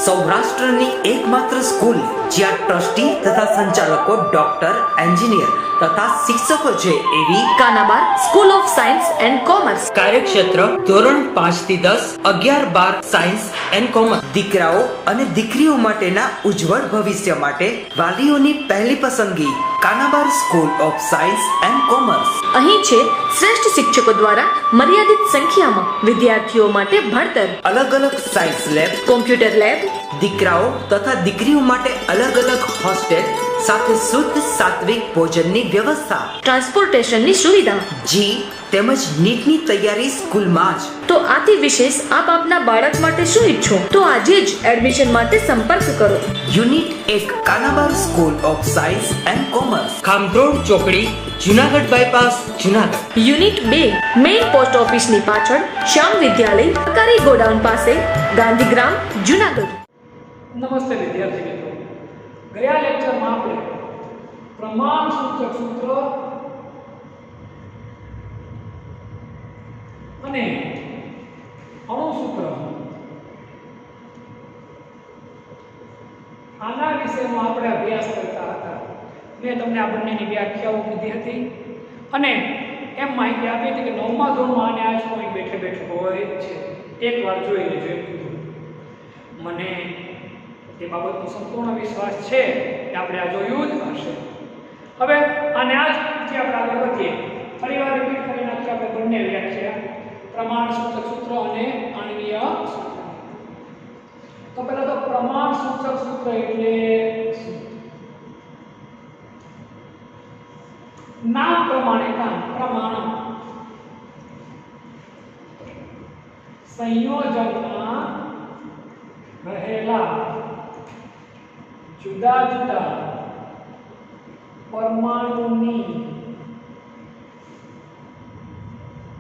સૌરાષ્ટ્રની એકમાત્ર સ્કૂલ જ્યાં ટ્રસ્ટી તથા સંચાલકો ડોક્ટર, એન્જિનિયર તથા શિક્ષકો છે એવી Kanabar school of science and commerce. કાર્યક્ષેત્ર ધોરણ 5 થી 10, 11-12 સાયન્સ એન્ડ કોમર્સ. દીકરાઓ અને દીકરીઓ માટેના ઉજ્જવળ ભવિષ્ય માટે વાલીઓની પહેલી પસંદગી Kanabar school of science and commerce. અહીં છે શ્રેષ્ઠ શિક્ષકો દ્વારા મર્યાદિત સંખ્યામાં વિદ્યાર્થીઓ માટે ભણતર, અલગ અલગ સાયન્સ લેબ, કોમ્પ્યુટર લેબ, દીકરાઓ તથા દીકરીઓ માટે અલગ અલગ હોસ્ટેલ સાથે શુદ્ધ સાત્વિક ભોજનની વ્યવસ્થા, ટ્રાન્સપોર્ટેશનની સુવિધા. જી તેમજ નીટની તૈયારી સ્કૂલમાં જ. તો આથી વિશેષ આપ આપના બાળક માટે શું ઈચ્છો તો આજે જ એડમિશન માટે સંપર્ક કરો. Unit 1 Kanabar school of science and commerce, Khamrod ચોકડી, Junagadh bypass, Junagadh. Unit 2 main post ઓફિસની પાછળ, શ્યામ વિદ્યાલય, સરકારી ગોડાઉન પાસે, ગાંધીગ્રામ, જુનાગઢ. નમસ્તે વિદ્યાર્થી મિત્રો, ગયા લેક્ચરમાં આપણે પ્રમાણ સૂચક સૂત્ર અને અણુસૂત્ર આના વિશેનો આપણે અભ્યાસ કરતા હતા. મેં તમને આ બંનેની વ્યાખ્યાઓ કીધી હતી અને એમ માહિતી આપી હતી કે 9મા ધોરણમાં આને આ કોઈ બેઠે બેઠે હોય છે, એકવાર જોઈ લેજો એમ કીધું. મને એ બાબતનો સંપૂર્ણ વિશ્વાસ છે કે આપણે આ જોયું જ હશે. હવે આને આ જ રીતે આપણે આગળ વધીએ. ફરીવાર રિપીટ કરી નાખીએ આપણે બંને વ્યાખ્યા, પ્રમાણ સૂચક સૂત્ર અને આણ્વીય સૂત્ર. તો પહેલા તો પ્રમાણ સૂચક સૂત્ર એટલે શું? નામ પ્રમાણે કામ પ્રમાણ સંયોજનમાં રહેલા જુદા જુદા પરમાણુની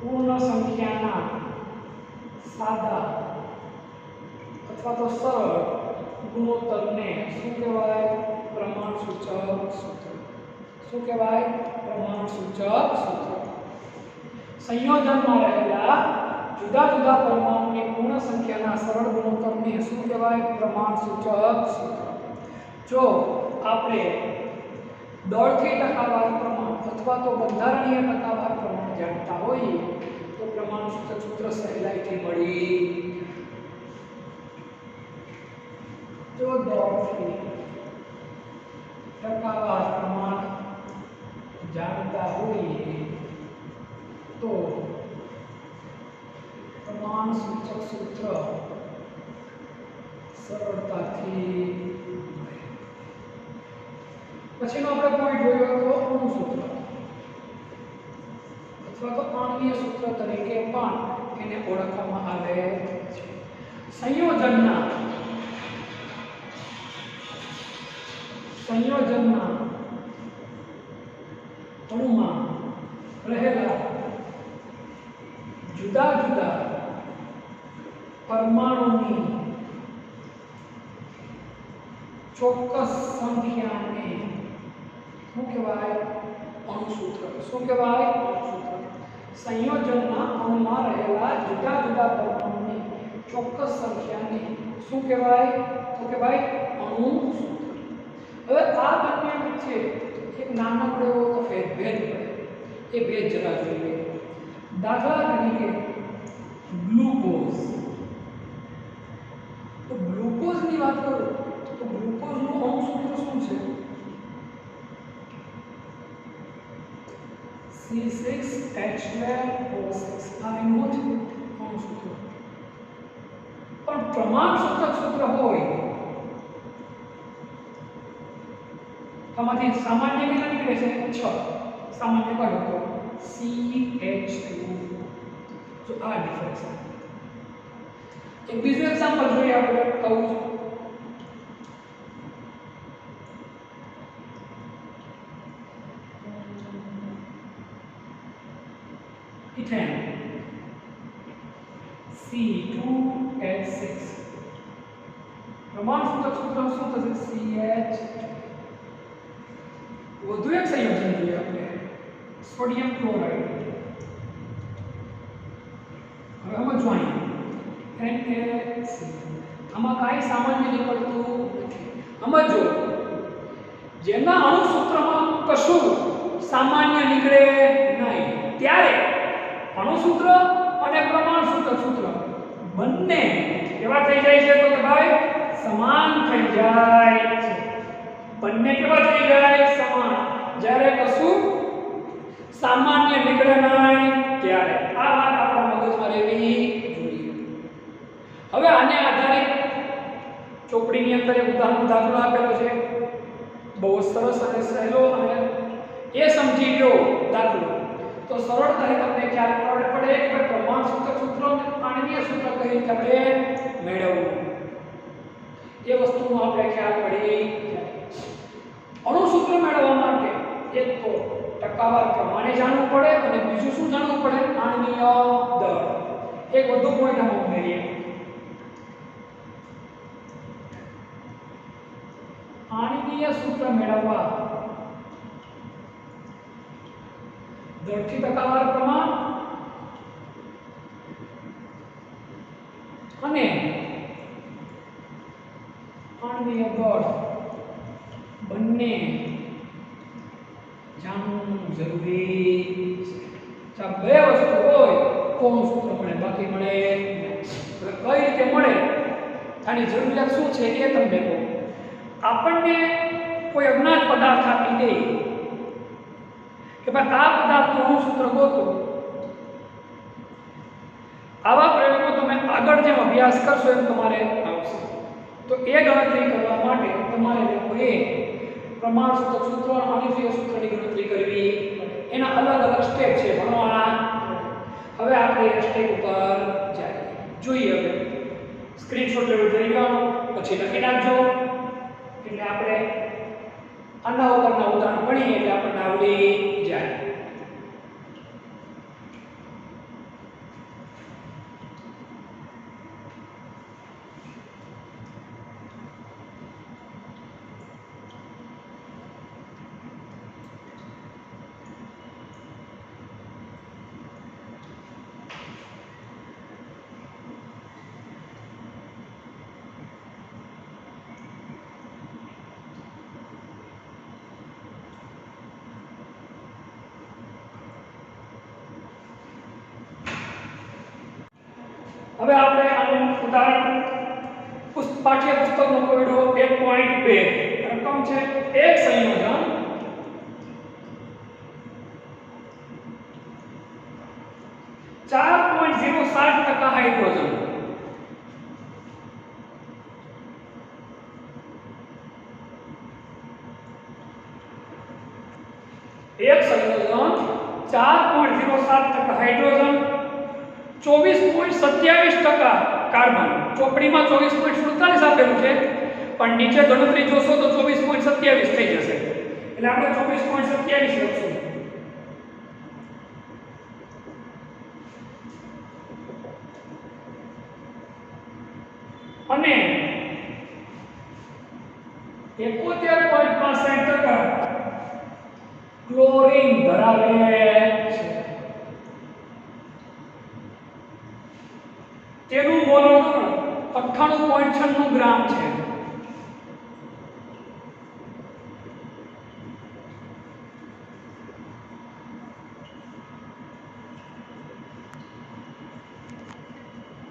પૂર્ણ સંખ્યાના સાદા અથવા તો સરળ ગુણોત્તરને શું કહેવાય? પ્રમાણ સૂચક સૂત્ર. શું કહેવાય? પ્રમાણ સૂચક સૂત્ર. સંયોજનમાં રહેલા જુદા જુદા પરમાણુની પૂર્ણ સંખ્યાના સરળ ગુણોત્તરને શું કહેવાય? પ્રમાણ સૂચક સૂત્ર. જો આપણે દળથી ટકાવાર પ્રમાણ અથવા તો બંધારણીય ટકાવાર પ્રમાણ જાણતા હોઈએ તો પ્રમાણ સૂચક સૂત્ર સહેલાઈથી મળી. જો દળથી ટકાવાર પ્રમાણ જાણતા હોઈએ તો પ્રમાણ સૂચક સૂત્ર સરળતાથી. પછીનો આપણે પોઈન્ટ જોયો તો અણુસૂત્ર અથવા તો આણ્વીય સૂત્ર તરીકે પણ એને ઓળખવામાં આવે છે. સંયોજનના અણુમાં રહેલા જુદા જુદા પરમાણુની ચોક્કસ સંખ્યાને શું કહેવાય? અણુસૂત્ર. શું કહેવાય? અણુસૂત્ર. સંયોજનના અણુમાં રહેલા જુદા જુદા પરમાણુની ચોક્કસ સંખ્યાને શું કહેવાય? તો કહેવાય અણુસૂત્ર. હવે આ બંને વચ્ચે એક નાનકડો એવો ભેદ પડે. એ ભેદ જરા જોઈએ. દાખલા તરીકે ગ્લુકોઝ. તો ગ્લુકોઝની વાત કરું તો ગ્લુકોઝનું અણુસૂત્ર શું છે? C6H12O6. આ એનું છે અણુસૂત્ર. પણ પ્રમાણ સૂચક સૂત્ર હોય આમાંથી સામાન્ય કેટલા નીકળે છે? 6. સામાન્ય કાઢો તો CH2. તો આ ડિફરન્સ. એક બીજું એક્ઝામ્પલ જોઈએ આપણે કહું છું. Ethane C2H6. પ્રમાણ સૂચક સૂત્ર શું થશે? CH. વધુ એક સંયોજન જોઈએ આપણે, સોડિયમ ક્લોરાઇડ. હવે આમાં જોઈન NaC. આમાં કાંઈ સામાન્ય નીકળતું નથી. સમજો, જેના અણુસૂત્રમાં કશું સામાન્ય નીકળે નહીં ત્યારે અણુસૂત્ર અને પ્રમાણસૂચક સૂત્ર બંને કેવા થઈ જાય છે? તો કે ભાઈ સમાન થઈ જાય છે. બંને કેવા થઈ જાય? સમાન. જ્યારે કશું સામાન્ય નીકળે નહીં ત્યારે આ વાત આપણા મગજમાં રહેવી જોઈએ. હવે આને આધારિત ચોપડીની અંદર એક ઉદાહરણ દાખલો આપેલો છે, બહુ સરસ અને સહેલો, અને એ સમજી લો દાખલો તો સરળતાથી તમને ખ્યાલ પડે કે પ્રમાણસૂચક સૂત્ર અને પાણીનીય સૂત્ર કઈ રીતે આપણે મેળવવું, એ વસ્તુનો આપણે ખ્યાલ પડી જાય. અણુસૂત્ર મેળવવા માટે એક તો ટકાવાર પ્રમાણે જાણવું પડે અને બીજું શું જાણવું પડે? આણ્વીય દળ. એક વધુ પોઈન્ટ આમાં ઉમેરીએ. આણ્વીય સૂત્ર મેળવવા દળથી ટકાવાર પ્રમાણ અને આણ્વીય દળ બંને જાણવું જરૂરી છે. આ બે વસ્તુ હોય તો સૂત્ર મળે, બાકી મળે નહીં. કઈ રીતે મળે, આની જરૂરિયાત શું છે એ તમને કહું. આપણને કોઈ અજ્ઞાત પદાર્થ આપી દે કે ભાઈ આ પદાર્થનું અણુસૂત્ર ગોતો, આવા પ્રયોગો તમે આગળ જેમ અભ્યાસ કરશો એમ તમારે આવશે. તો એ ગણતરી કરવા માટે તમારે લોકોએ પ્રમાણસૂચક સૂત્ર અને આણ્વીય સૂત્રની ગણતરી કરવી પડે. એના અલગ અલગ સ્ટેપ છે ભણવાના. હવે આપણે એ સ્ટેપ ઉપર જોઈએ. હવે સ્ક્રીનશોટ લેવું જોઈ લેવાનું, પછી લખી નાખજો એટલે આપણે આના ઉપરના ઉદાહરણ ભણીએ એટલે આપણને આવડી જાય. હવે આપણે આનું ઉદાહરણ પાઠ્યપુસ્તકનો કોયડો 1.2 રકમ છે એક સંયોજન 4.07% હાઇડ્રોજન એક સંયોજન 4.07% હાઇડ્રોજન 24.27% કાર્બન. ચોપડીમાં 24.47 આપેલું છે પણ નીચે ગણતરી જોશો તો 24.27 થઈ જશે એટલે આપણે 24.27 લખશું. અને 71.65% ક્લોરીન ધરાવે છે. તેનું મોલ 98.96 ગ્રામ છે.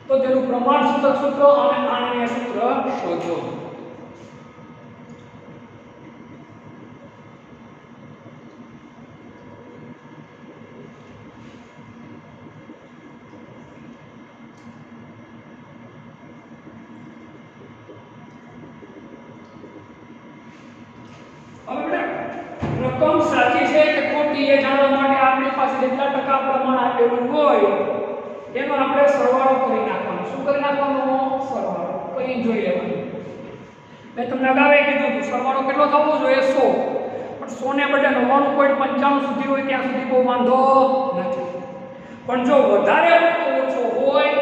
તો તેનું પ્રમાણસૂચક સૂત્ર અને આણ્વીય સૂત્ર શોધો. રકમ સાચી છે કે ખોટી એ જાણવા માટે આપણી પાસે જેટલા ટકા પ્રમાણ આપેલું હોય એનો આપણે સરવાળો કરી નાખવાનો. શું કરી નાખવાનો? સરવાળો કરી જોઈ લેવાનું. મેં તમને અગાઉ કીધું હતું સરવાળો કેટલો થવો જોઈએ? 100. પણ 100 ને બદલે 99.95 સુધી હોય ત્યાં સુધી કોઈ વાંધો નથી. પણ જો વધારે પડતો ઓછો હોય,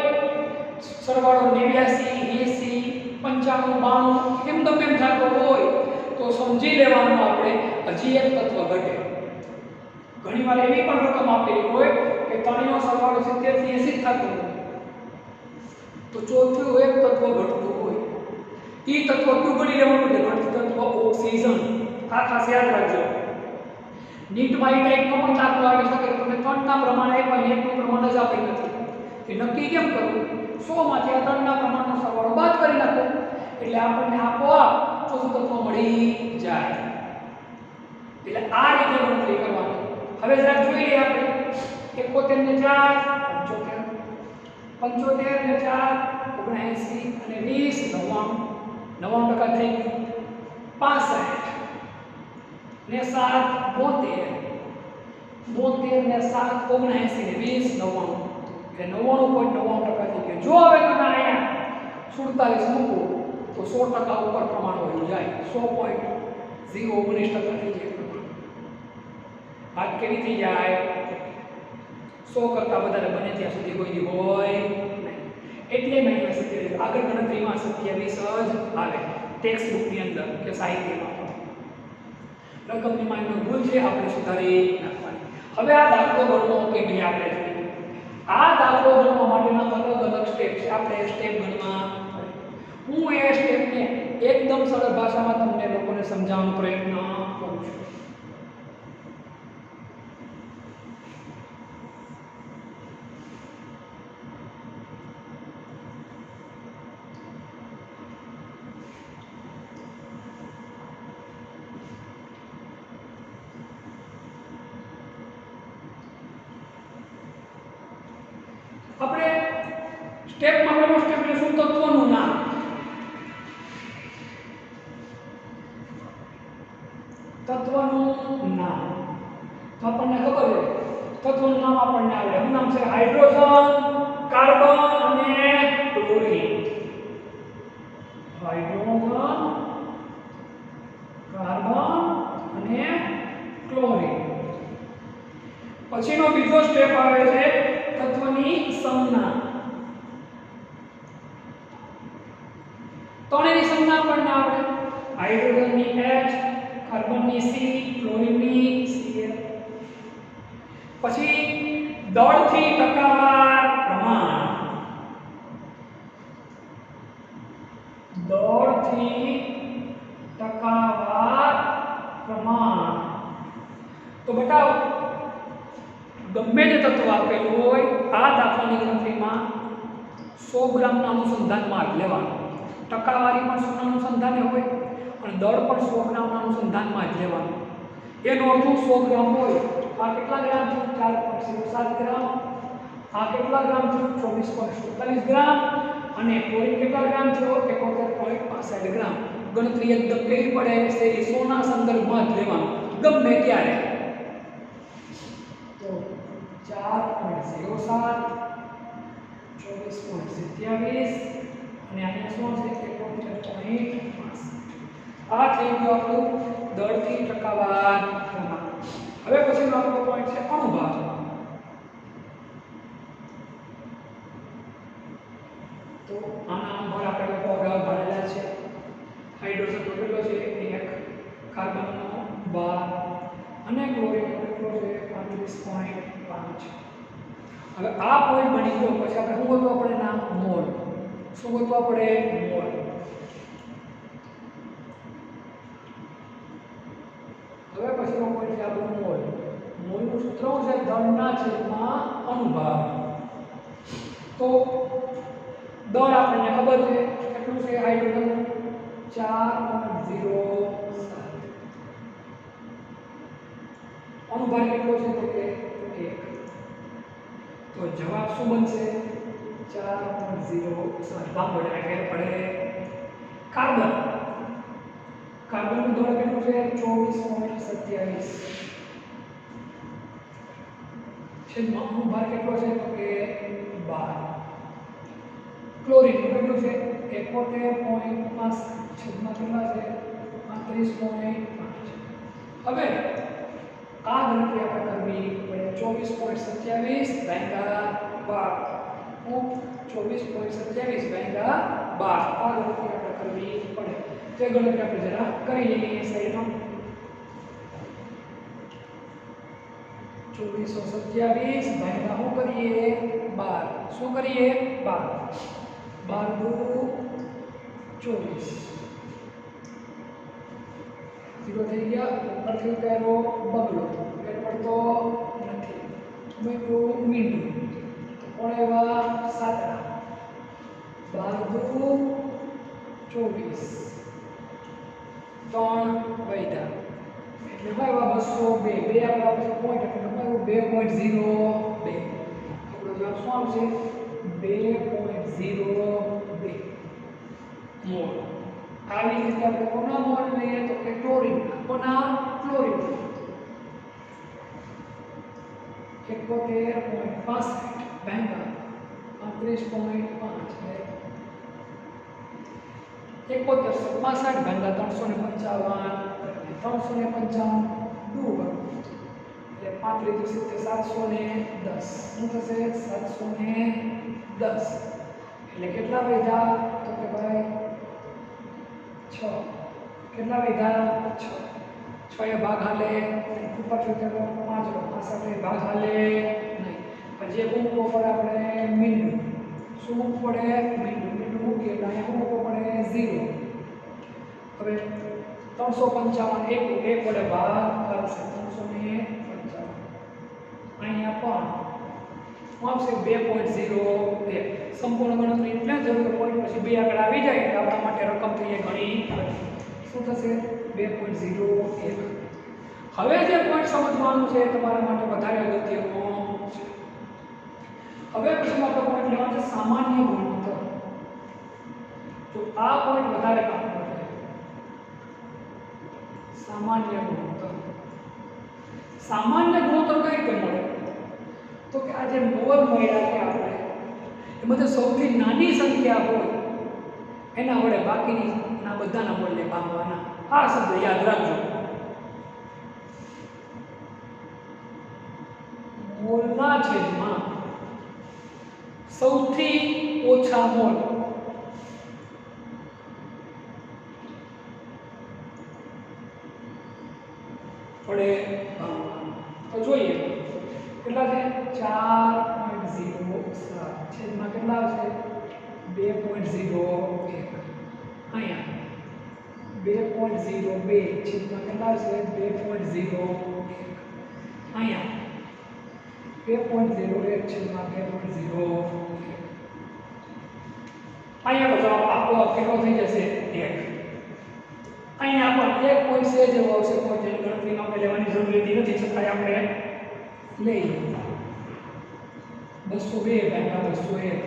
સરવાળો 89, 80, 95, 92 એમ ગમે એમ થતો હોય તો સમજી લેવાનું આપણે હજી એક તત્વ ઘટે. ઘણીવાર એવી પણ રકમ આપેલી હોય કે ત્રણેયનો સરવાળો 70 થી 80 થતો હોય તો ચોથું એક તત્વ ઘટતું હોય ઈ તત્વ કયું ગણી લેવાનું છે? ગણિત તત્વ ઓક્સિજન. આ ખાસ યાદ રાખજો. નીટમાં એ ટાઈપનો પણ દાખલો આવી શકે કે તમે 3 ના પ્રમાણ આપ્યા અને 1 નું પ્રમાણ જ આપેલ નથી. એ નક્કી કેમ કરવું? 100 માંથી આ 3 ના પ્રમાણનો સરવાળો બાદ કરી નાખો એટલે આપણને આપોઆપ ચોથું તત્વ મળી જાય. એટલે આ રીતે ગણતરી કરવાની. હવે જરા જોઈ લઈએ આપણે 71 ને 4 75 ને 4 79 અને 20 99% થઈ ગયું. 65 ને 7 72 72 ને 7 79 ને 20 99 એટલે 99.99% થઈ ગયું. જો હવે તમે અહીંયા 47 મૂકો તો 100% ઉપર પ્રમાણ વધી જાય. 100.019% થઈ જાય. આ કેવી થઈ જાય? 100 કરતા વધારે બને ત્યાં સુધી કોઈ દી હોય નહીં. એટલે મેં અહીંયા 27 આગળ ગણતરીમાં 27 જ આવે ટેક્સ્ટ બુકની અંદર કે સાહિત્યમાં. રકમની માહિતી ભૂલ છે, આપણે સુધારી નાખવાની. હવે આ દાખલો ગણવો કે ભાઈ આપણે જોઈએ. આ દાખલો ગણવા માટેના અલગ અલગ સ્ટેપ છે. આપણે સ્ટેપ ગણવા હું એ સ્ટેપને એકદમ સરળ ભાષામાં તમને લોકોને સમજાવવાનો પ્રયત્ન કરું છું. આપણે સ્ટેપમાં પહેલો સ્ટેપ લેશું તત્વનું નામ. તત્વનું નામ તો આપણને ખબર છે તત્વનું નામ આપણને આવડે. શું નામ છે? હાઇડ્રોજન, કાર્બન અને ક્લોરીન. હાઇડ્રોજન, કાર્બન અને ક્લોરીન. પછીનો બીજો સ્ટેપ આવે છે તત્વની સંજ્ઞા. ત્રણેયની સંજ્ઞા આપણને આવડે. હાઇડ્રોજનની H, કાર્બનની C, ક્લોરીનની Cl. પછી દળથી ટકાવાર પ્રમાણ. દળથી ટકાવાર પ્રમાણ. તો બતાવો ગમે તે તત્વ આપેલું હોય આ દાખલાની ગણતરીમાં 100 ગ્રામના અનુસંધાનમાં જ લેવાનું. ટકાવારી પણ 100 ના અનુસંધાને હોય અને દળ પણ 100 ગ્રામના અનુસંધાનમાં જ લેવાનું. એનો અર્થ 100 ગ્રામ હોય આ કેટલા ગ્રામ છે? 4.07 ગ્રામ. આ કેટલા ગ્રામ છે? 24.47 ગ્રામ. અને ક્લોરીન કેટલા ગ્રામ છે? 71.65 ગ્રામ. ગણતરી એકદમ કેવી પડે? શેરી 100 ના સંદર્ભમાં જ લેવાનું ગમે ત્યારે. તો 4.07 24.27 અને અહીંયા શું છે? 71.65. આ થઈ ગયું આપણું દળથી ટકાવાર પ્રમાણ. હવે પછીનો આપણો પોઈન્ટ છે અણુભાર. તો આના અણુભાર આપણે લોકો અગાઉ ભણેલા છે. હાઇડ્રોજન કેટલો છે? 1, કાર્બનનો 12 અને ક્લોરીન કેટલો છે? 35.5. હવે આ પોઈન્ટ બની ગયો પછી આપણે શું ગોતવા પડે? ના મોલ. શું ગોતવા પડે? મોલ. હવે પછીનો પોઈન્ટ છે આપણો મોલ. મોલનું સૂત્ર છે દળના છેદમાં અણુભાર. તો દળ આપણને ખબર છે કેટલું છે? હાઇડ્રોજન 4.07. અણુભાર કેટલો છે? તો કે 1. તો જવાબ શું બનશે? 4.07. ભાગોડે ફેર પડે. કાર્બન. કાર્બનનું દળ કેટલું છે? 24.27. છેદમાં અણુભાર કેટલો છે? તો કે 12. ક્લોરીન કેટલું છે? 71.5. છેદમાં કેટલા છે? 35.5. હવે આ ગણતરી આપણે કરવી પડે. 24.27 ભાગ્યા 12. 24.27 ભાગ્યા 12. આ ગણતરી આપણે કરવી પડે. તે ગણતરી આપણે જરા કરી લઈએ સાઈડમાં. 2427 ભાગ્યા શું કરીએ? 12. શું કરીએ? 12. 12 દુ 24 0 થઈ ગયા ઉપરથી ઉતારો બગલો પેટ પડતો નથી ઉમેર્યું મીંડું તો કોણ એવા સાતડા 12 દુ 24 3 વૈધા એટલે ભાઈ 202 બે આપણા પોઈન્ટ એટલે ભાઈ 2.02 આપણો જવાબ શું આવશે 2.02 મોલ આવી રીતે આપણે કોના મોલ લઈએ તો કે ક્લોરીન કોના ક્લોરીન 71.65 ભેંગા 35.5 71.65 ભેંગા 355 દૂ એટલે 35 710 શું થશે 710 એટલે કેટલા વધ્યા તો કે ભાઈ 6 કેટલા વધ્યા 6 એ ભાગ હાલે ઉપર ફેરવો 5 નો 65 ભાગ હાલે નહીં પછી એક મૂકવો પડે આપણે મીંડું શું મૂકવું પડે મીંડું મૂકીએ એટલે અહીંયા મૂકવો પડે 0 હવે 355 એક વડે ભાગ આવશે 355 અહીંયા પણ આવશે 2.01 સંપૂર્ણ ગણતરી એટલે જરૂર પોઈન્ટ પછી બે આંકડા આવી જાય એટલે આપણા માટે રકમ થઈ ઘણી શું થશે 2.01 હવે જે પોઈન્ટ સમજવાનું છે તમારા માટે વધારે અગત્યનો છે હવે પછી આપણે પોઈન્ટ લેવાનો છે સામાન્ય ગુણોત્તર તો આ પોઈન્ટ વધારે કામ કરે સામાન્ય ગુણોત્તર કઈ રીતે મળે તો કે આ જે મોલ મળ્યા કે આપણે એમાં સૌથી નાની સંખ્યા હોય એના વડે બાકીની બધાના મોલને ભાંગવાના આ શબ્દ યાદ રાખજો મોલના છેદમાં સૌથી ઓછા મોલ વડે ભાંગવાના તો જોઈએ કેટલા છે 4.07 છેદમાં કેટલા આવશે 2.01 અહીંયા 2.02 છેદમાં કેટલા આવશે 2.01 અહીંયા 2.01 છેદમાં 2.01 અહીંયા તો જવાબ આપોઆપ કેટલો થઈ જશે 1 અહીંયા પણ 1 પોઈન્ટ છે જેવો આવશે કોઈ તેની ગણતરીમાં આપણે લેવાની જરૂર નથી છતાં આપણે લઈ 202 ભાગ્યા 201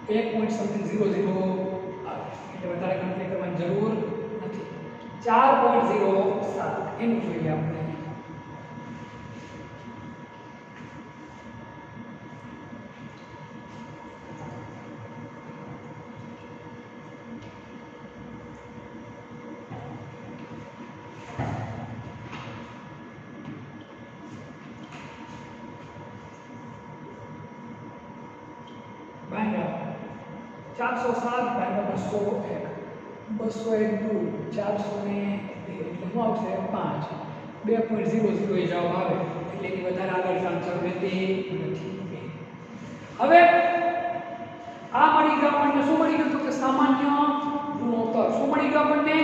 1 પોઈન્ટ સમથિંગ 00 એટલે વધારે ગણતરી કરવાની જરૂર નથી 4.07 એનું જોઈએ આપણે ભાગ્યા 407 ભાગ્યા 201 દૂર 402 એટલે શું આવશે 5 2.00 એ જવાબ આવે એટલે એની વધારે આગળ આન્સર રહેતી નથી હવે આ મળી ગયું આપણને શું મળી ગયું તો કે સામાન્ય ગુણોત્તર શું મળી ગયું આપણને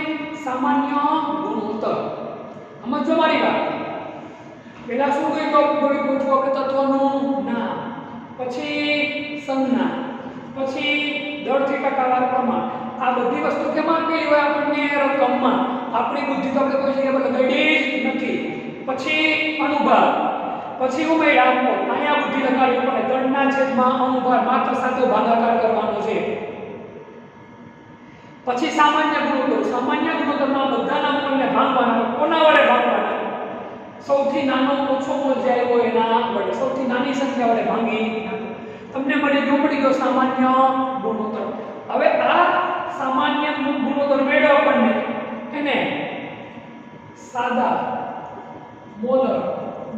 સામાન્ય ગુણોત્તર સમજો મારી વાત પહેલા શું કહ્યું કોઈ ગોઠવો કે તત્વનું નામ પછી સંજ્ઞા પછી દર થી ટકાવાર પ્રમાણ આ બધી વસ્તુ કેમાં આપેલી હોય આપણને રકમમાં આપણી બુદ્ધિ તો આપણે કોઈ જગ્યાએ લગાડી જ નથી પછી અનુભાર પછી ઉમેર્યા અહીંયા બુદ્ધિ લગાડવી પડે દળના છેદમાં અનુભાર માત્ર સાદો ભાગાકાર કરવાનો છે પછી સામાન્ય ગુણોત્તરમાં બધાના મૂળને ભાંગવાના કોના વડે ભાંગવાના સૌથી નાનો ઓછો મૂળ જ્યારે હોય એના વડે સૌથી નાની સંખ્યા વડે ભાંગી તમને મળી ગયો સામાન્ય ગુણોત્તર હવે આ સામાન્ય ગુણોત્તર મેળવવા આપણને એને સાદા મોલર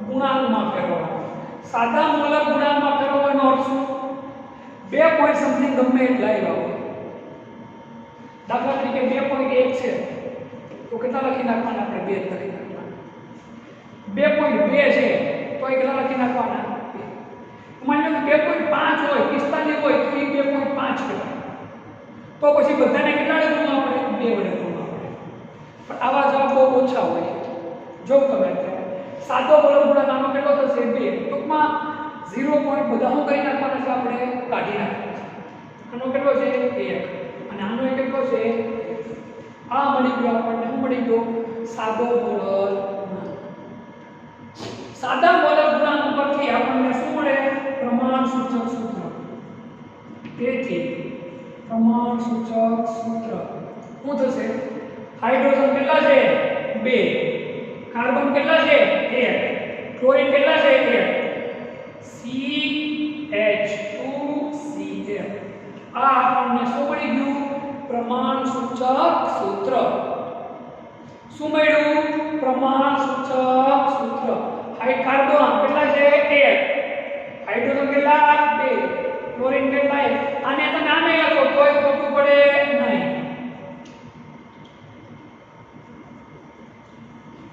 ગુણાંકમાં ફેરવવાનો સાદા મોલર ગુણાંકમાં ફેરવવાનો અર્થ શું 2 પોઈન્ટ સમથિંગ ગમે એટલા આવ્યા હોય દાખલા તરીકે 2.1 છે તો કેટલા લખી નાખવાના આપણે 2 લખી નાખવાના 2.2 છે તો કેટલા લખી નાખવાના માની લો 2.5 હોય 45 હોય તો એ 2.5 કહેવાય તો પછી પછી બધાને કેટલા વડે ગુણવા પડે? 2 વડે ગુણવા પડે. પણ આવા જવાબ બહુ ઓછા હોય છે. જો તમે સાદો બળવૂળાંક આનો કેટલો થશે? 2. ટૂંકમાં 0 પોઈન્ટ બધા શું કરી નાખવાના છે? આપણે કાઢી નાખવાના છે. આનો કેટલો છે? 1. અને આનો કેટલો છે? આ મળી ગયો આપણને. શું મળી ગયો? સાદો બળવૂળાંક. સાદા બળવૂળાંક ઉપરથી આપણને શું મળે? પ્રમાણ સૂચક સૂત્ર. તેથી પ્રમાણ સૂચક સૂત્ર શું થશે? હાઇડ્રોજન કેટલા છે? 2. કાર્બન કેટલા છે? 1. ક્લોરીન કેટલા છે? 1. CH2Cl. આ આપણને શું મળી ગયું? પ્રમાણ સૂચક સૂત્ર. શું મળ્યું? પ્રમાણ સૂચક સૂત્ર. કાર્બન કેટલા છે? 1. હાઇડ્રોજન કેટલા? 2. ક્લોરીન કેટલા? 1. આને તમે આમે લખો તોય ખોટું પડે નહીં.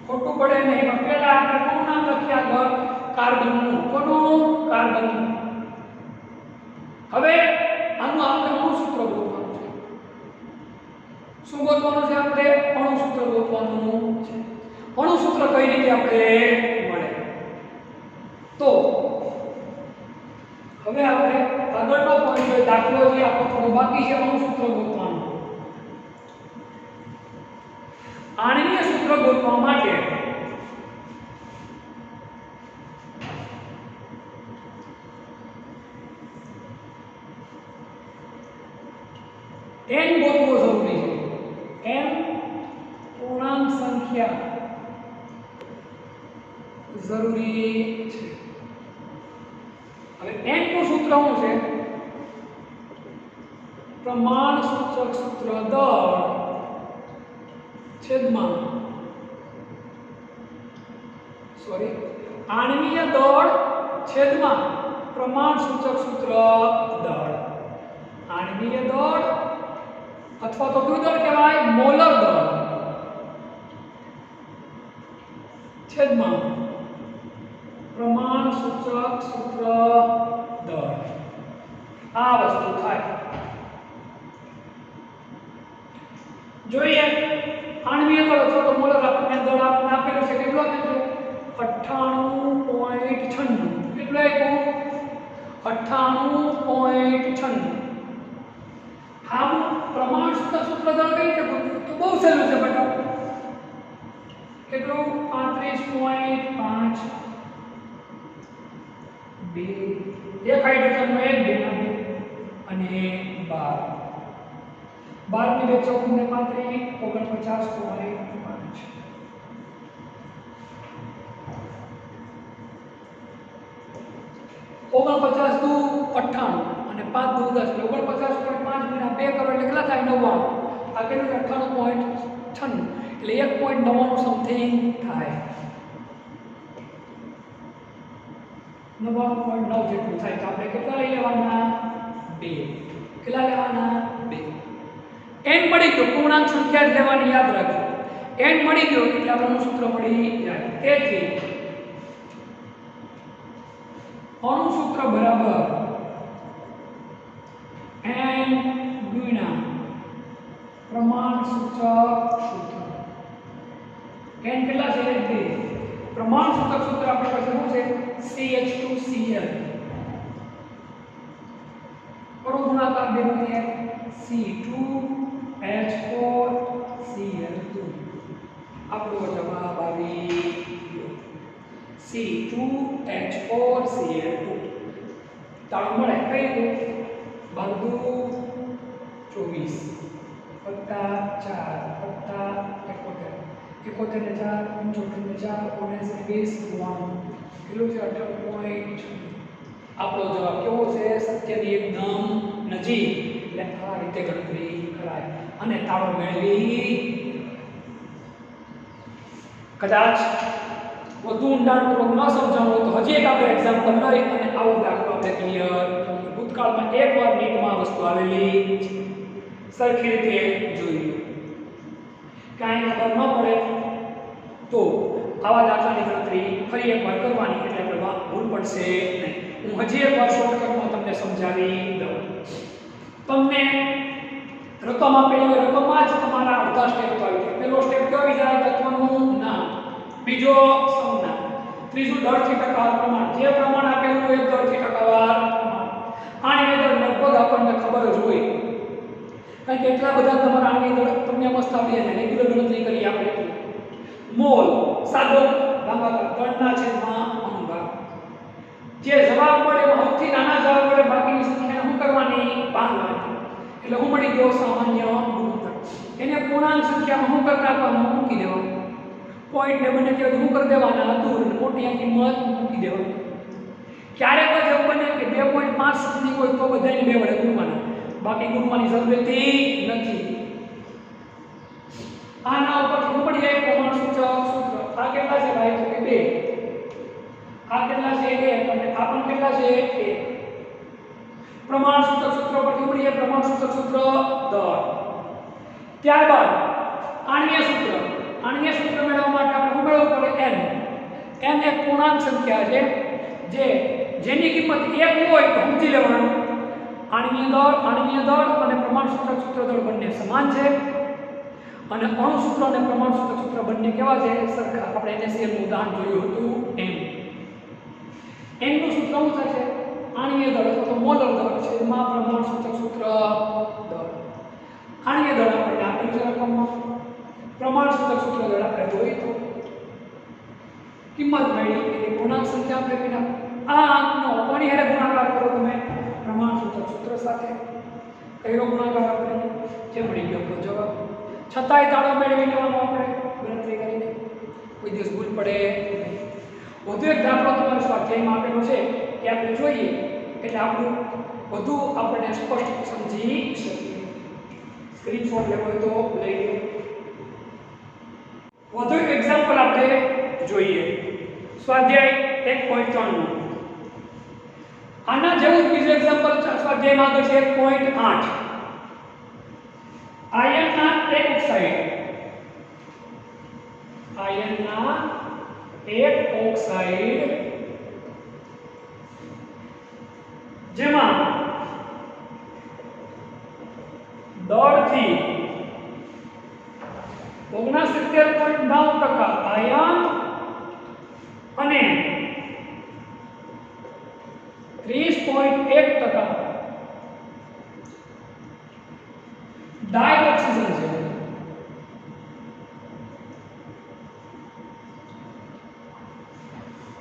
ખોટું પડે નહીં. પણ પહેલા આપણે કોનું નામ લખીએ આગળ? કાર્બનનું. કોનું? કાર્બનનું. હવે આનું આપણે અણુ સૂત્ર ગોતવાનું છે. શું ગોતવાનું છે? આપણે અણુ સૂત્ર ગોતવાનું છે. અણુ સૂત્ર કઈ રીતે આપણે મળે? તો હવે આપણે આગળનો પોઈન્ટ હોય દાખલો જે આપણો થોડો બાકી છે. અણુ સૂત્ર ગોતવાનું. આણ્વીય સૂત્ર ગોતવા માટે n ગોતવો જરૂરી છે. n પૂર્ણાંક સંખ્યા જરૂરી છે. હવે n નું સૂત્ર શું છે? પ્રમાણ સૂચક સૂત્ર દળ છેદમાં આણ્વીય દળ છેદમાં પ્રમાણ સૂચક સૂત્ર દળ. આણ્વીય દળ અથવા તો કયું દળ કહેવાય? મોલર દળ છેદમાં પ્રમાણ સૂચક સૂત્ર દળ. આ વસ્તુ થાય. જોઈએ આણ્વીય દળ અથવા તો મોલર આપણને દળ આપેલું છે. કેટલું આપેલું છે? 98.96. કેટલું આપ્યું? 98.96. આમ પ્રમાણ સૂચક સૂત્ર દળ કઈ રીતે ગોતવું? તો બહુ સહેલું છે બેટા. કેટલું? 35.5 2. એક હાઇડ્રોજનનો 1 2 અને 12. 12 ની 2 14 ને 35 49.5. 49 દુ 98 અને 5 દુ 10 એટલે 49.5 ગુણ્યા 2 કરો એટલે કેટલા થાય? 99. આ કેટલું? 98.96. એટલે 1.99 સમથિંગ થાય. 99.9 જેટલું થાય. તો આપણે કેટલા લઈ લેવાના? 2. કેટલા લેવાના? 2. n મળી ગયો. પૂર્ણાંક સંખ્યા જ લેવાની, યાદ રાખજો. n મળી ગયો એટલે આપણને સૂત્ર મળી જાય. તેથી અણુ સૂત્ર બરાબર n ગુણ્યા પ્રમાણ સૂચક સૂત્ર. n કેટલા છે? 2. પ્રમાણ સૂચક સૂત્ર આપણી પાસે શું છે? CH2Cl. કરો ગુણાકાર બેને C2H4Cl2. આપણો જવાબ આવી ગયો. C2H4Cl2. તાળું મળે કઈ રીતે? 12 24 વત્તા 4 વત્તા 71 ને 4 75 ને 4 19 ને 20 કેટલું છે? 18.6. આપણો જવાબ કેવો છે? સત્યની એકદમ નજીક. એટલે આ રીતે ગણતરી કરાય અને તાળો મેળવી. કદાચ વધુ ઊંડાણપૂર્વક ન સમજાણું તો હજી એક આપણે એક્ઝામ્પલ લઈ અને આવું દાખલો આપણે ક્લિયર. ભૂતકાળમાં એકવાર નીટમાં વસ્તુ આવેલી છે. સરખી રીતે જોઈ લો. કાંઈ ખબર ન પડે તો આવા દાખલાની ગણતરી ફરી એકવાર કરવાની. એટલે આપણે ભૂલ પડશે નહીં. હું હજી એકવાર શોર્ટકટમાં તમને સમજાવી દઉં. તમને રકમ આપેલી હોય રકમમાં જ તમારા અડધા સ્ટેપ તો આવી જાય. પહેલો સ્ટેપ કયો આવી જાય? તત્વનું નામ. બીજો સંજ્ઞા. ત્રીજું દળથી ટકાવાર પ્રમાણ. જે પ્રમાણ આપેલું હોય દળથી ટકાવાર પ્રમાણ. આની અંદર લગભગ આપણને ખબર જ હોય, કારણ કે એટલા બધા તમારા આની અંદર તમને મસ્ત આવડી જાય. રેગ્યુલર ગણતરી કરી આપણે. મોલ સાદો ભાગાકાર દળના છેદમાં અનુભાગ. જે જવાબ મળે સૌથી નાના જવાબ મળે બાકીની સંખ્યાને શું કરવાની? ભાંગવાની. એટલે હું મળી ગયો સામાન્ય ગુણોત્તર. એને પૂર્ણાંક સંખ્યામાં શું કરી નાખવાનું? મૂકી દેવાનું. પોઈન્ટ ને બને ત્યારે શું કરી દેવાના? દૂર મોટી કિંમત મૂકી દેવાની. ક્યારેક જ એવું બને કે 2.5 સમથિંગ હોય તો બધાને 2 વડે ગુણવાના, બાકી ગુણવાની જરૂર નથી. આના ઉપર શું પડી જાય? પ્રમાણસૂચક સૂત્ર. આ કેટલા છે ભાઈ? તો કે 2. આ કેટલા છે? 1. અને આ પણ કેટલા છે? 1. પ્રમાણસૂચક સૂત્ર પરથી મળી જાય પ્રમાણસૂચક સૂત્ર દળ. ત્યારબાદ આણ્વીય સૂત્ર. આણ્વીય સૂત્ર મેળવવા માટે આપણે શું મેળવવું પડે? n. n એક પૂર્ણાંક સંખ્યા છે જેની કિંમત 1 હોય તો સમજી લેવાનું આણ્વીય દળ અને પ્રમાણસૂચક સૂત્ર દળ બંને સમાન છે, અને અણુ સૂત્ર અને પ્રમાણસૂચક સૂત્ર બંને કેવા છે? સરખા. આપણે NaCl નું ઉદાહરણ જોયું હતું એમ. n નું સૂત્ર શું થશે? આણ્વીય દળ અથવા તો મોલર દળ છેદમાં પ્રમાણસૂચક સૂત્ર દળ. આણ્વીય દળ આપણે આપેલું છે રકમમાં, પ્રમાણસૂચક સૂત્ર દળ આપણે જોઈ તો કિંમત મળી એટલે પૂર્ણાંક સંખ્યા આપણે વિના આ અંકનો કોની હારે ગુણાકાર કરો તમે? પ્રમાણસૂચક સૂત્ર સાથે. કયો ગુણાકાર આપણે? જે મળી ગયો તો જવાબ. છતાંય તાળો મેળવી લેવાનો આપણે ગણતરી કરીને, કોઈ દિવસ ભૂલ પડે નહીં. વધુ એક દાખલો તમારા સ્વાધ્યાયમાં આપેલો છે એ આપણે જોઈએ એટલે આપણું વધુ આપણે સ્પષ્ટ સમજી શકીએ. સ્ક્રીનશોટ લેવો હોય તો લઈ લો. વધુ એક એક્ઝામ્પલ આપણે જોઈએ. સ્વાધ્યાય 1.3 આના જેવું બીજું એક્ઝામ્પલ સ્વાધ્યાયમાં આગળ છે 1.8. આયનના એક ઓક્સાઇડ જેમાં દળથી 69.9% આયન અને 30.1% ડાયઓક્સિજન છે.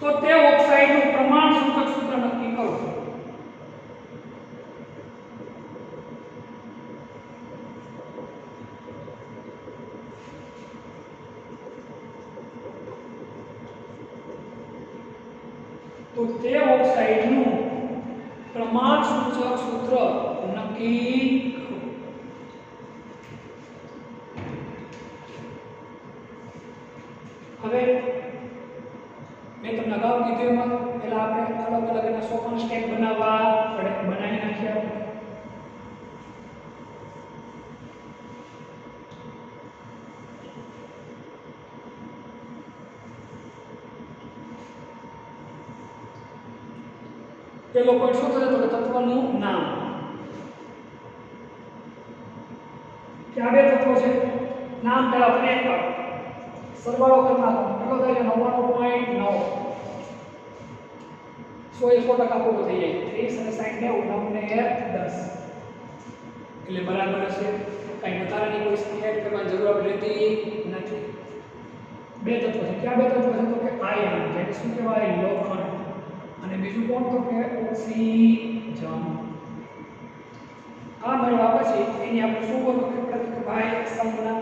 તો તે ઓક્સાઇડનું પ્રમાણસૂચક સૂત્ર નક્કી કરો. તો તે ઓક્સાઇડનું પ્રમાણસૂચક સૂત્ર નક્કી કરો. હવે મેં તમને અગાઉ કીધું એમાં પહેલા આપણે અલગ અલગ એના 100 સ્ટેપ બનાવવા પડે, બનાવી નાખ્યા. પેલો પોઈન્ટ શું થશે? તો તત્વનું નામ. ત્યાં બે તત્વો છે, નામ પહેલા આપણે એક પાડો, સરવાળો કરનાર કેટલો થાય છે? 99.9. 100% પૂરો થઈ જાય. 30 અને 60 90 ને 10 એટલે બરાબર છે. કઈ વધારાની કોઈ સંખ્યા એડ કરવાની જરૂર રહેતી નથી. બે તત્વો છે. ક્યાં બે તત્વો છે? તો કે આયન, જેને શું કહેવાય? લોખંડ. અને બીજું કોણ? તો કે ઓક્સિજન. આ મેળવ્યા પછી એની આપણે શું કરવું પડે? કે ભાઈ સંજ્ઞા.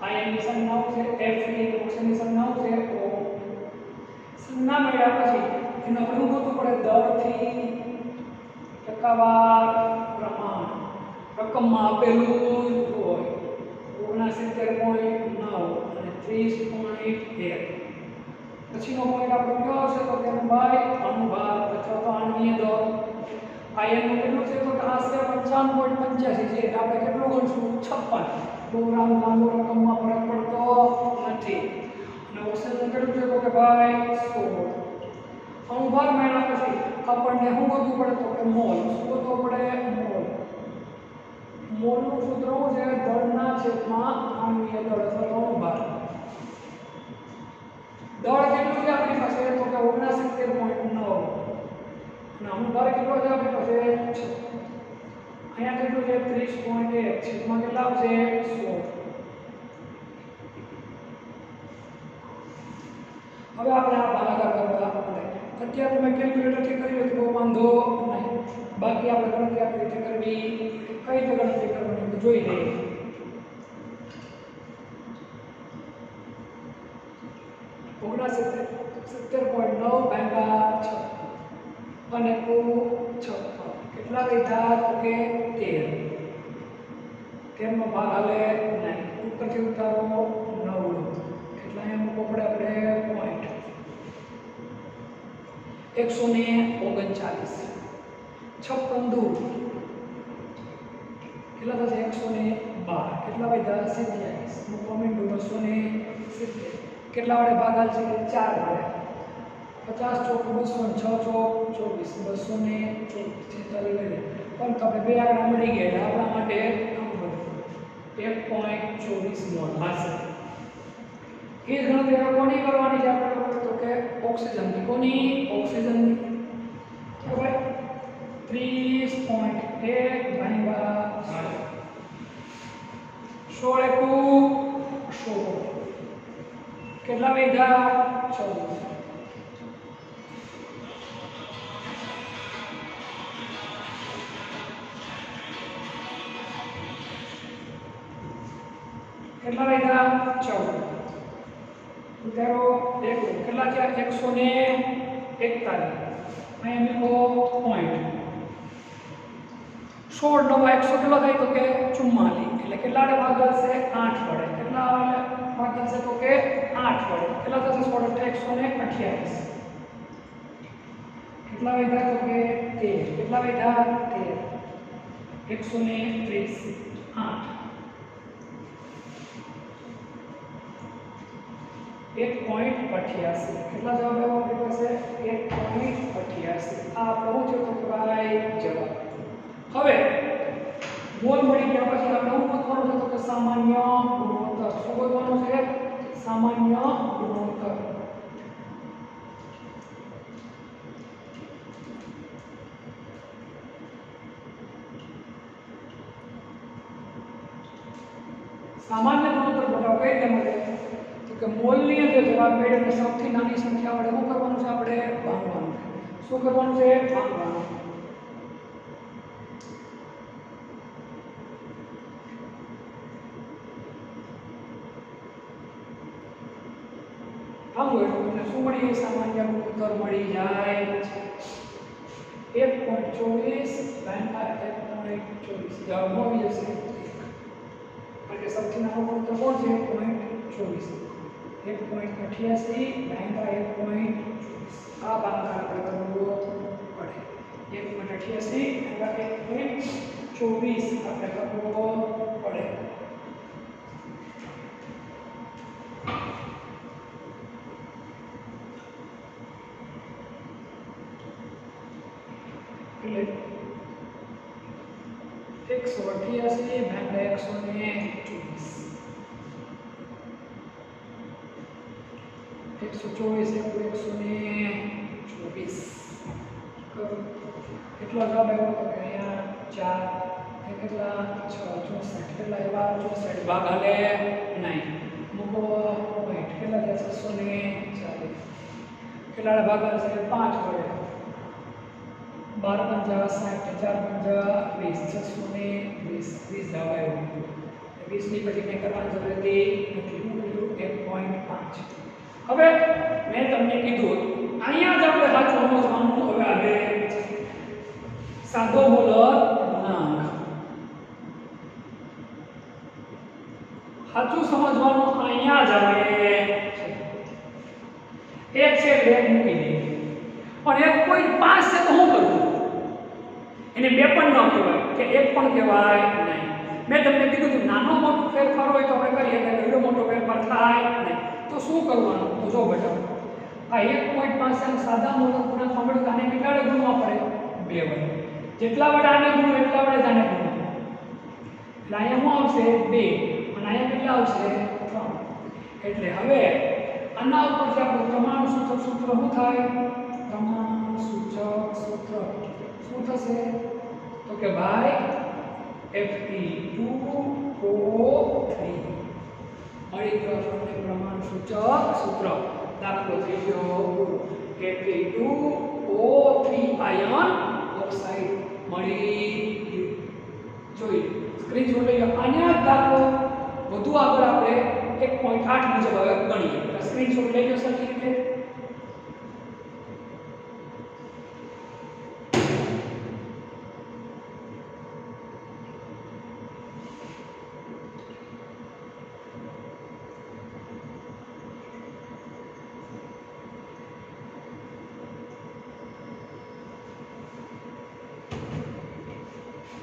આયનની સંજ્ઞાઓ છે Fe, ઓક્સિજનની સંજ્ઞાઓ છે O. સંજ્ઞા મેળવ્યા પછી એનો આપણે શું કરવું પડે? દળથી ટકાવાર પ્રમાણ રકમમાં આપેલું હોય 69.9 અને 30.1. પછીનો પોઈન્ટ આપણો કયો હશે? તો કે ભાઈ અનુભાગ અથવા તો આણ્વીય દળ. આયનનું કેટલું છે? તો કે આશરે 55.85 છે. આપણે કેટલું ગણશું? 56. બહુ લાંબો રકમમાં ફરક પડતો નથી. અને ઓક્સિજન કેટલું છે? તો કે ભાઈ 16. અનુભાગ મેળવ્યા પછી આપણને શું ગોતવું પડે? તો કે મોલ. શું ગોતવું પડે? મોલ. છેદમાં આણ્વીય દળ અથવા તો અણુભાર. દળ કેટલું છે આપણી પાસે? તો કે 69.9. અને અણુભાર કેટલો છે આપણી પાસે? 6. અહીંયા કેટલું છે? 30.1. છેદમાં કેટલા આવશે? 16. હવે આપણે આ ભાગાકાર કરવા પડે. અત્યારે તમે કેલ્ક્યુલેટરથી કરી લો તો વાંધો નહીં. બાકી આપણે ગણતરી આપણી રીતે કરવી. કઈ રીતે ગણતરી કરવાની જોઈ લઈએ. ઓગણા 70.9 ભાગ્યા 6 અને કુલ 56. કેટલા લીધા? તો કે 13. 13 નો ભાગ હાલે નહીં. ઉપરથી ઉતારો 9. કેટલા અહીંયા મૂકવો પડે આપણે? પોઈન્ટ 139. 56 દૂર કેટલા થશે? 112. કેટલા વધ્યા? 27. મૂકવા માંડ્યું 270. કેટલા વડે ભાગાલ છે? 4 વડે. 50 ચોક 200, 6 ચોક 24, 246 લઈ લે. પણ તો આપણે બે આંકડા મળી ગયા એટલે આપણા માટે આમ બધું 1.24 મોલ હશે. એ જ ગણતરી કોની કરવાની છે આપણે? તો કે ઓક્સિજનની. કોની? ઓક્સિજનની. બરાબર. 30.1 ભાગ્યા 16 એકુ 16. કેટલા વધ્યા? 14. કેટલા વધ્યા? 14. ઉતારો 1. કેટલા થયા? 141. અહીંયા મૂકો પોઈન્ટ. 16 નવા 100 કેટલો થાય? તો કે 44. એટલે કેટલા વડે ભાગાલ છે? 8 વડે. કેટલા ભાગાલ છે? તો કે 8 વડે. કેટલા થશે? 16 128. કેટલા વધ્યા? તો કે 13. કેટલા વધ્યા? 13. 130. 8. 1.88. કેટલા જવાબ આવ્યો આપણી પાસે? 1.88. આ પહોંચ્યો તો કે ભાઈ જવાબ. હવે મોલ મળી ગયા પછી આપણે શું ગોતવાનું છે? તો કે સામાન્ય ગુણોત્તર. શું ગોતવાનું છે? સામાન્ય ગુણોત્તર. સામાન્ય ગુણોત્તર બતાવો કઈ રીતે મળે? તો કે મોલની અંદર જવાબ મેળવીને સૌથી નાની સંખ્યા વડે શું કરવાનું છે? આપણે ભાગવાનું. શું કરવાનું છે? ભાગવાનું. ભાગો એટલે તમને શું મળી? સામાન્ય ગુણોત્તર મળી જાય છે 1.24 ભાગ્યા 1.24. જવાબ આવી જશે 1. કારણ કે સૌથી નાનો ગુણોત્તર કોણ છે? 1.24. 1.88 ભાગ્યા 1.24. આ ભાગાકાર આપણે કરવો પડે. 1.88 ભાગ્યા 1.24 આપણે કરવો પડે. એટલે 188 ભાગ્યા 124. 124 કેટલો જવાબ આવ્યો? તો કે અહીંયા 4. કેટલા? 6. 64. કેટલા એવા? 64. ભાગ હાલે નહીં. મૂકો પોઈન્ટ. કેટલા થયા? 640. કેટલા ભાગ હાલશે? 5 વડે. 12 પંજા 60, 4 પંજા 20, 620 જવાબ આવ્યો. 20 ની પછી કંઈ કરવાની જરૂર નથી. 1.5. હવે મેં તમને કીધું અહીંયા જ આપણે સાચું સમજવાનું. હવે આવે સાદો મોલર ગુણાંક. સાચું સમજવાનું અહીંયા જ આવે છે. 1 છે એટલે 1 મૂકી દઈએ. પણ 1.5 છે તો શું કરવું? એને 2 પણ ન કહેવાય કે 1 પણ કહેવાય નહીં. મેં તમને કીધું કે નાનો મોટો ફેરફાર હોય તો આપણે કરીએ કે એવો મોટો ફેરફાર થાય નહીં. તો શું કરવાનું? તો જો બેટા આ 1.5 સાદા મોટા ગુણાંક સાંભળ્યું કે આને કેટલા વડે ગુણવા પડે? 2 વડે. જેટલા વડે આને ગુણો એટલા વડે જ આને ગુણો. એટલે અહીંયા શું આવશે? 2. અને અહીંયા કેટલા આવશે 3 એટલે હવે આના ઉપરથી આપણું પ્રમાણસૂચક સૂત્ર શું થાય પ્રમાણસૂચક સૂત્ર શું થશે તો કે ભાઈ Fe2O3 મળી ગયો આપણને પ્રમાણસૂચક સૂત્ર દાખલો થઈ ગયો Fe2O3 આયન ઓક્સાઇડ મળી ગયું જોઈ સ્ક્રીનશોટ લઈ લો આના દાખલો વધુ આગળ આપણે 1.8 મુજબ હવે ગણીએ સ્ક્રીનશોટ લઈ લો સરખી રીતે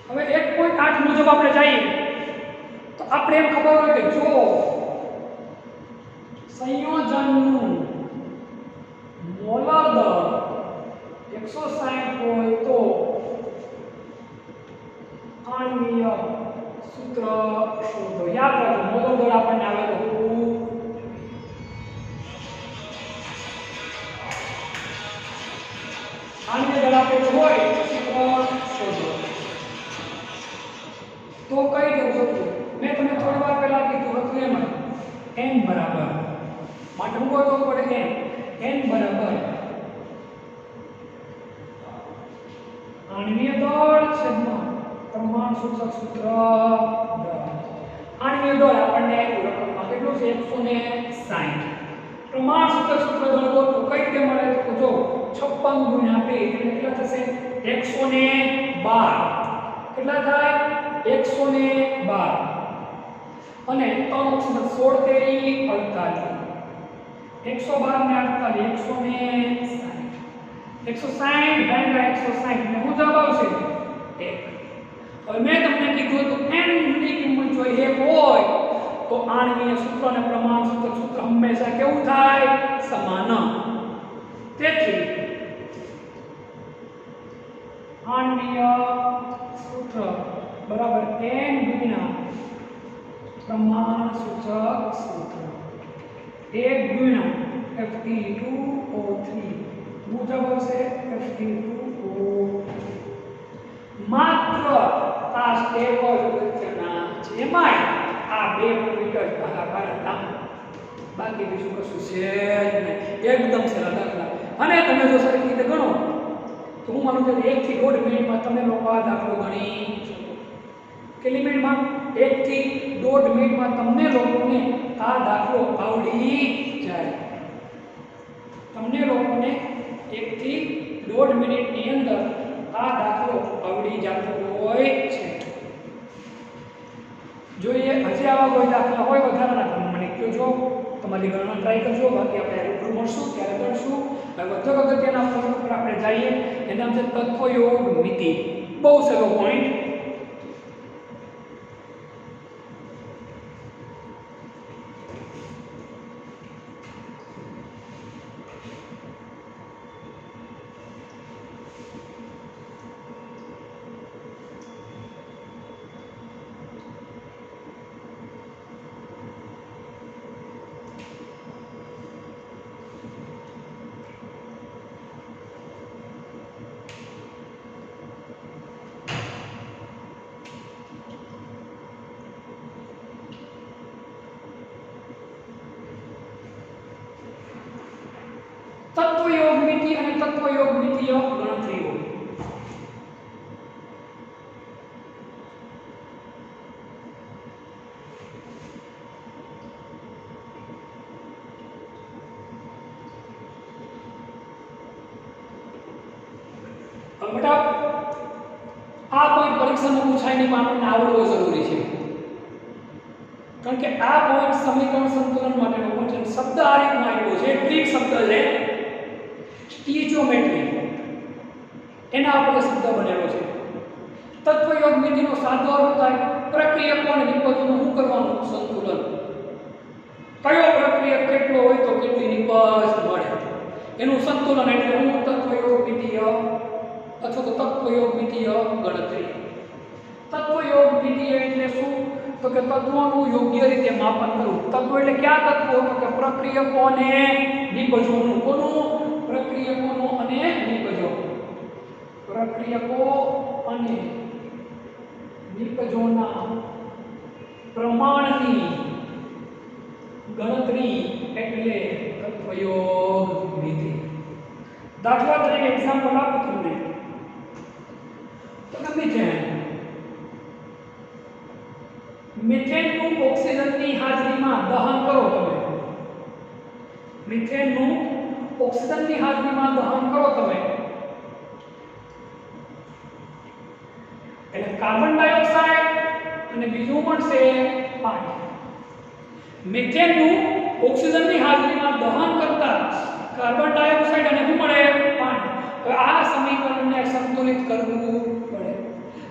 હવે 1.8 મુજબ આપણે જઈએ તો આપણે એમ ખબર હોય કે જો સંયોજનનું મોલર દર 160 હોય તો આણ્વીય સૂત્ર શોધો યાદ રાખો મોલર દર આપણને આવે તો આણ્વીય દર આપેલો હોય સૂત્ર શોધો તો કઈ દઉં છું મેં તમને થોડી વાર પહેલા કીધું હતું એમ n બરાબર માટે હું કહું પડે n બરાબર આણ્વીય દળ છેદમાં પ્રમાણસૂચક સૂત્ર આણ્વીય દળ આપણને રકમમાં કેટલું છે 160 પ્રમાણસૂચક સૂત્ર દળ તો કઈ રીતે મળે તો જો 56 ગુણ્યા 2 એટલે કેટલા થશે 112 કેટલા થાય 112 અને 3 16 તેરી 48 112 ને 48 160 ભાગ્યા 160 ને શું જવાબ આવશે 1 હવે મેં તમને કીધું હતું n ની કિંમત જો 1 હોય તો આણ્વીય સૂત્ર અને પ્રમાણસૂચક સૂત્ર હંમેશા કેવું થાય સમાન તેથી આણ્વીય સૂત્ર બરાબર n ગુણ્યા પ્રમાણસૂચક સૂત્ર 1 ગુણ્યા Fe2O3 મુજબ આવશે Fe2O માત્ર આ સ્ટેપ અગત્યના છે એમાંય આ બે પોઈન્ટ જ ભાગાકાર હતા બાકી બીજું કશું છે જ નહીં એકદમ સરળ દાખલા અને તમે જો સરખી રીતે ગણો તો હું માનું છું 1 થી 1.5 મિનિટમાં તમે લોકો આ દાખલો ગણી શકો કેટલી મિનિટમાં 1 થી 1.5 મિનિટમાં તમને લોકોને આ દાખલો આવડી જાય તમને લોકોને 1 થી 1.5 મિનિટની અંદર આ દાખલો આવડી જતો હોય છે જોઈએ હજી આવા કોઈ દાખલા હોય વધારાના તમે મને કહેજો તમારી ગણના ટ્રાય કરજો બાકી આપણે રૂબરૂ મળશું ત્યારે કરશું હવે વધુ અગત્યના પોઈન્ટ પર આપણે જઈએ એનું નામ છે તત્વયોગ મિતિ બહુ સહેલો પોઈન્ટ તત્વયોગ મિતિ અને તત્વયોગ મિતિય ગણતરીઓ બેટા આ પોઈન્ટ પરીક્ષામાં પૂછાય નહીં પણ આપણને આવડવો જરૂરી છે કારણ કે આ પોઈન્ટ સમીકરણ સંતુલન માટેનો પોઈન્ટ છે શબ્દ આ રીતનો આવ્યો છે ગ્રીક શબ્દ છે સ્ટીચોમેટ્રી એના આપણે શબ્દ બનેલો છે તત્વયોગ મિતિનો સાદો અર્થ થાય પ્રક્રિયકો અને નિપજોનું શું કરવાનું સંતુલન કયો પ્રક્રિયક કેટલો હોય તો કેટલી નિપજ મળે એનું સંતુલન એટલે હું તત્વયોગ મિતિય અથવા તો તત્વયોગ મિતિય ગણતરી તત્વયોગ મિતિય એટલે શું તો કે તત્વોનું યોગ્ય રીતે માપન કરવું. તત્વો એટલે કયા તત્વો? તો કે પ્રક્રિયકો અને નિપજોનું. કોનું? પ્રક્રિયકોનું અને નિપજો. પ્રક્રિયકો અને નિપજોના પ્રમાણની ગણતરી એટલે તત્વયોગ વિધિ. દાખલા તરીકે એક્ઝામ્પલ આપું તમને. તો કે મિથેનનું ઓક્સિજનની હાજરીમાં દહન કરો તમે. મિથેનનું ઓક્સિજનની હાજરીમાં દહન કરો તમે એટલે કાર્બન ડાયોક્સાઇડ અને બીજું મળશે પાણી. મિથેનનું ઓક્સિજનની હાજરીમાં દહન કરતા કાર્બન ડાયોક્સાઇડ અને શું મળે? પાણી. તો આ સમીકરણને સંતુલિત કરવું પડે.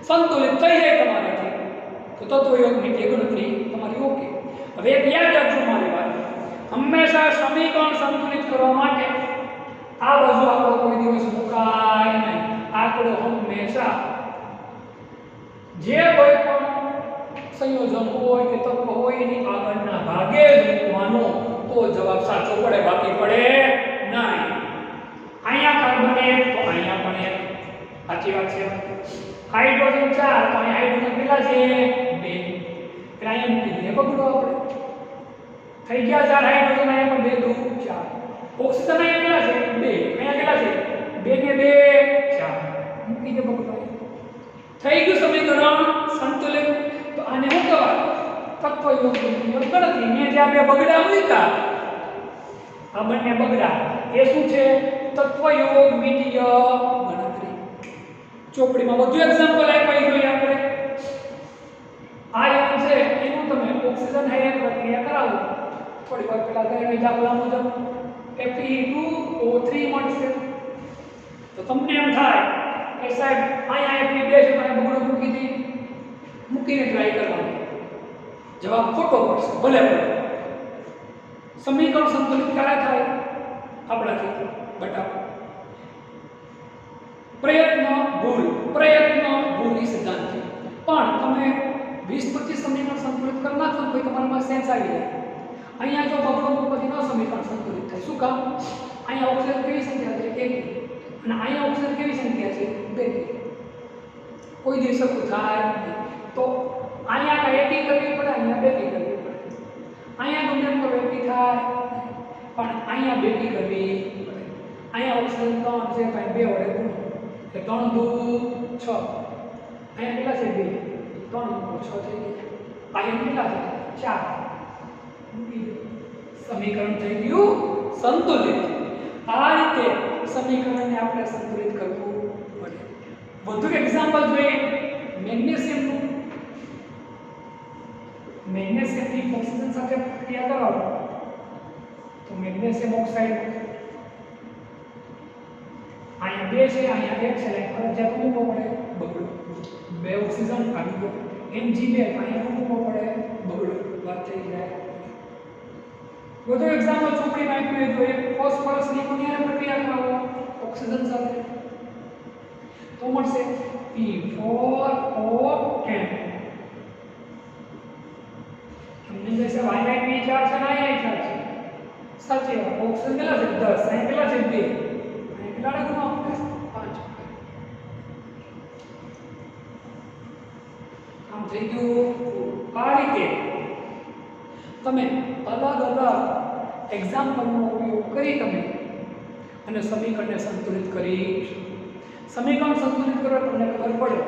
સંતુલિત થઈ જાય તમારાથી તો તત્વયોગની ગણતરી તમારી ઓકે. હવે એક યાદ રાખજો મારી વાત, હંમેશા સમીકરણ સંતુલિત કરવા માટે આ બાજુ આપણો કોઈ દિવસ મુકાય નહીં. આપણો હંમેશા જે કોઈ પણ સંયોજન હોય કે તત્વ હોય એની આગળના ભાગે જ મૂકવાનો તો જવાબ સાચો પડે, બાકી પડે નહીં. અહીંયા કાર્બન 1 તો અહીંયા પણ 1. સાચી વાત છે. હાઇડ્રોજન 4 તો અહીંયા હાઇડ્રોજન કેટલા છે? 2. એટલે અહીંયા મૂકી દઈએ બગડો આપણે. થઈ ગયા 4 હાઇડ્રોજન, અહીંયા પણ 2 2 4. ઓક્સિજન અહીંયા કેટલા છે? 2. અહીંયા કેટલા છે? 2 ને 2 4. મૂકી દે બગડો. થઈ ગયું સમીકરણ સંતુલિત. તો આને શું કહેવાય? તત્વયોગની ગણતરી. મેં જે આપણે બગડા મૂક્યા, આ બંને બગડા, એ શું છે? તત્વયોગ વિધિય ગણતરી. ચોપડીમાં બધું એક્ઝામ્પલ આપ્યા જોઈએ આપણે. આયન છે એનું તમે ઓક્સિજન હાઇડ્રોજન પ્રક્રિયા કરાવો. થોડી વાર પહેલા કરેલી દાખલા મુજબ Fe2O3 મળશે. તો તમને એમ થાય કે સાહેબ અહીંયા Fe2 છે મને બગડો મૂકી દી, મૂકીને ટ્રાય કરવાની. જવાબ ખોટો પડશે, ભલે પડે. સમીકરણ સંતુલિત ક્યારે થાય? આપણાથી બટા પ્રયત્ન ભૂલ ઈ સિદ્ધાંત છે. પણ તમે 20-25 સમીકરણ સંતુલિત કરી નાખો તો તમારામાં સેન્સ આવી જાય. અહીંયા જો બગડો મૂકવાથી ન સમીકરણ સંતુલિત થાય. શું કામ? અહીંયા ઓક્સિજન કેવી સંખ્યા છે? 1 અને અહીંયા ઓક્સિજન કેવી સંખ્યા છે? 2. કોઈ દિવસ સરખું થાય નહીં. તો અહીંયા કાંઈ એકી કરવી પડે, અહીંયા બેકી કરવી પડે. અહીંયા ગમે એમ કરો એકી થાય પણ અહીંયા બેકી કરવી પડે. અહીંયા ઓક્સિજન 3 છે, કાંઈ 2 વડે ગુણો એટલે 3 દુ 6. અહીંયા કેટલા છે? 2. 3 ગુણો 6 થઈ ગયા. અહીંયા કેટલા છે? 4. સમીકરણ થઈ ગયું સંતુલિત. આ રીતે સમીકરણને આપણે સંતુલિત કરવું પડે. વધુ એક્ઝામ્પલ જોઈએ મેગ્નેશિયમનું. મેગ્નેશિયમની ઓક્સિજન સાથે પ્રક્રિયા કરાવો તો મેગ્નેશિયમ ઓક્સાઇડ અહીંયા 2 છે, અહીંયા 1 છે, ફરજિયાત મૂકવો પડે બગડો. 2 ઓક્સિજન આવી ગયો. Mg2 અહીંયા મૂકવો પડે બગડો. વાત થઈ જાય. વધુ એક્ઝામ્પલ ચોપડીમાં આપ્યું જોઈએ ફોસ્ફરસની પુનઃ પ્રક્રિયા કરાવો ઓક્સિજન સાથે તો મળશે P4O10. તમને જैसे વાયનાઇટ P4 છે ને અહીંયા 4 છે. સાચી વાત. ઓક્સિજન કેટલા છે? 10. અહીંયા કેટલા છે? 2. અહીંયા કેટલા ગુણો આપણે? 5. આમ થઈ ગયું. આ રીતે તમે અલગ અલગ એક્ઝામ્પલનો ઉપયોગ કરી તમે અને સમીકરણને સંતુલિત કરી. સમીકરણ સંતુલિત કરવા તમને ખબર પડે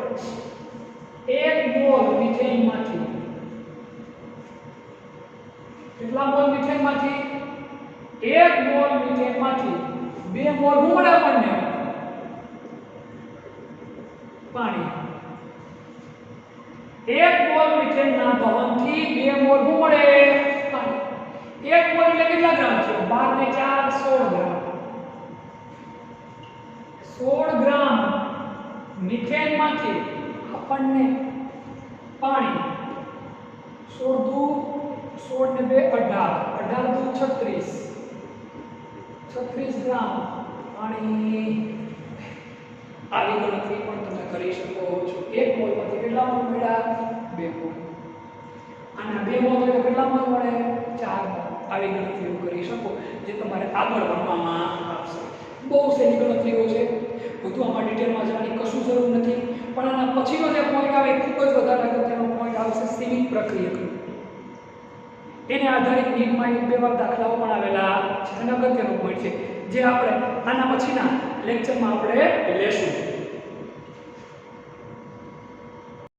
1 મોલ મિથેનમાંથી કેટલા મોલ મિથેનમાંથી? 1 મોલ મિથેનમાંથી 2 મોલ શું મળે આપણને? પાણી. 1 મોલ મિથેનના દહનથી 2 મોલ શું મળે? પાણી. 1 મોલ એટલે કેટલા ગ્રામ છે? 12 ને 4 16 ગ્રામ. 16 ગ્રામ મિથેનમાંથી આપણને પાણી 16 દુ 16 ને 2 18 18 દુ 36 36 ગ્રામ પાણી. આવી ગણતરી પણ તમે કરી શકો છો. 1 મોલમાંથી કેટલા મોલ મળ્યા? 2 મોલ. 2 માર્ક હોય તો કેટલા માર્ક મળે? 4 માર્ક. આવી ગણતરીઓ કરી શકો જે તમારે આગળ ભણવામાં આવશે. બહુ સહેલી ગણતરીઓ છે, બધું આમાં ડિટેલમાં જવાની કશું જરૂર નથી. પણ આના પછીનો જે પોઈન્ટ આવે એ ખૂબ જ વધારે અગત્યનો પોઈન્ટ આવશે સીમિત પ્રક્રિયકનું. એને આધારિત નીટમાં 1-2 વાર દાખલાઓ પણ આવેલા છે અને અગત્યનો પોઈન્ટ છે જે આપણે આના પછીના લેક્ચરમાં આપણે લેશું.